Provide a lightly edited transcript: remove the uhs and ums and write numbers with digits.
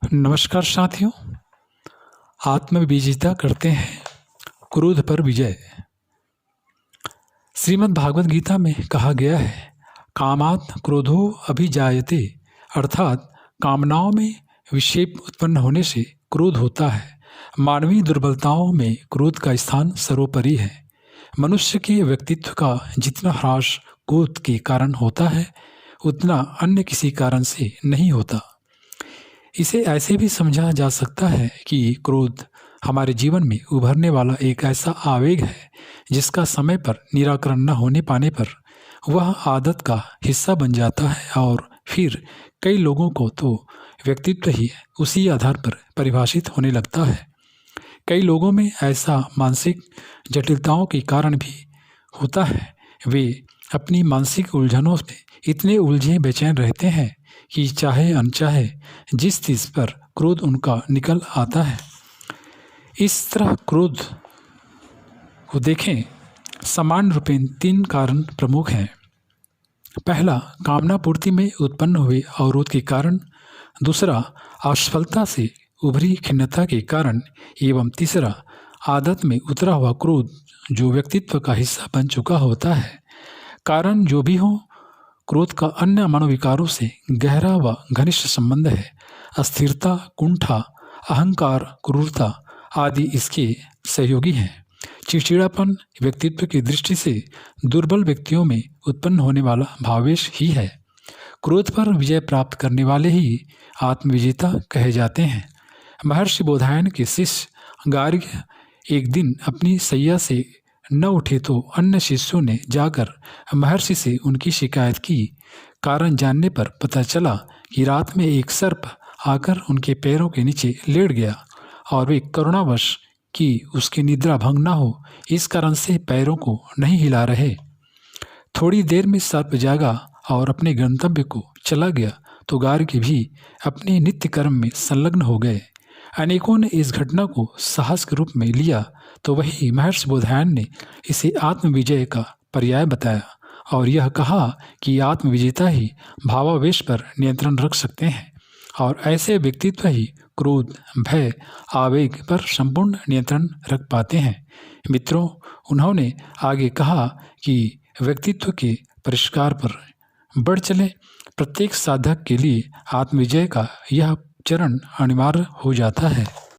नमस्कार साथियों। आत्मविजिता करते हैं क्रोध पर विजय। श्रीमद् भागवत गीता में कहा गया है, कामात् क्रोधो अभिजायते, अर्थात कामनाओं में विक्षेप उत्पन्न होने से क्रोध होता है। मानवीय दुर्बलताओं में क्रोध का स्थान सर्वोपरि है। मनुष्य के व्यक्तित्व का जितना ह्रास क्रोध के कारण होता है, उतना अन्य किसी कारण से नहीं होता। इसे ऐसे भी समझा जा सकता है कि क्रोध हमारे जीवन में उभरने वाला एक ऐसा आवेग है जिसका समय पर निराकरण न होने पाने पर वह आदत का हिस्सा बन जाता है और फिर कई लोगों को तो व्यक्तित्व ही उसी आधार पर परिभाषित होने लगता है। कई लोगों में ऐसा मानसिक जटिलताओं के कारण भी होता है। वे अपनी मानसिक उलझनों में इतने उलझे बेचैन रहते हैं कि चाहे अनचाहे जिस चीज़ पर क्रोध उनका निकल आता है। इस तरह क्रोध को देखें, सामान्य रूपेण 3 कारण प्रमुख हैं। पहला, कामना पूर्ति में उत्पन्न हुए अवरोध के कारण। दूसरा, असफलता से उभरी खिन्नता के कारण। एवं तीसरा, आदत में उतरा हुआ क्रोध जो व्यक्तित्व का हिस्सा बन चुका होता है। कारण जो भी हो, क्रोध का अन्य मनोविकारों से गहरा व घनिष्ठ संबंध है। अस्थिरता, कुंठा, अहंकार, क्रूरता आदि इसके सहयोगी हैं। चिड़चिड़ापन व्यक्तित्व की दृष्टि से दुर्बल व्यक्तियों में उत्पन्न होने वाला भावेश ही है। क्रोध पर विजय प्राप्त करने वाले ही आत्मविजेता कहे जाते हैं। महर्षि बोधायन के शिष्य गार्ग्य एक दिन अपनी सैया से न उठे तो अन्य शिष्यों ने जाकर महर्षि से उनकी शिकायत की। कारण जानने पर पता चला कि रात में एक सर्प आकर उनके पैरों के नीचे लेट गया और वे करुणावश कि उसकी निद्रा भंग न हो, इस कारण से पैरों को नहीं हिला रहे। थोड़ी देर में सर्प जागा और अपने गंतव्य को चला गया तो गार्ग्य भी अपने नित्य कर्म में संलग्न हो गए। अनेकों ने इस घटना को साहस के रूप में लिया तो वही महर्षि बोधायन ने इसे आत्मविजय का पर्याय बताया और यह कहा कि आत्मविजेता ही भावावेश पर नियंत्रण रख सकते हैं और ऐसे व्यक्तित्व ही क्रोध, भय, आवेग पर संपूर्ण नियंत्रण रख पाते हैं। मित्रों, उन्होंने आगे कहा कि व्यक्तित्व के परिष्कार पर बढ़ चले प्रत्येक साधक के लिए आत्मविजय का यह चरण अनिवार्य हो जाता है।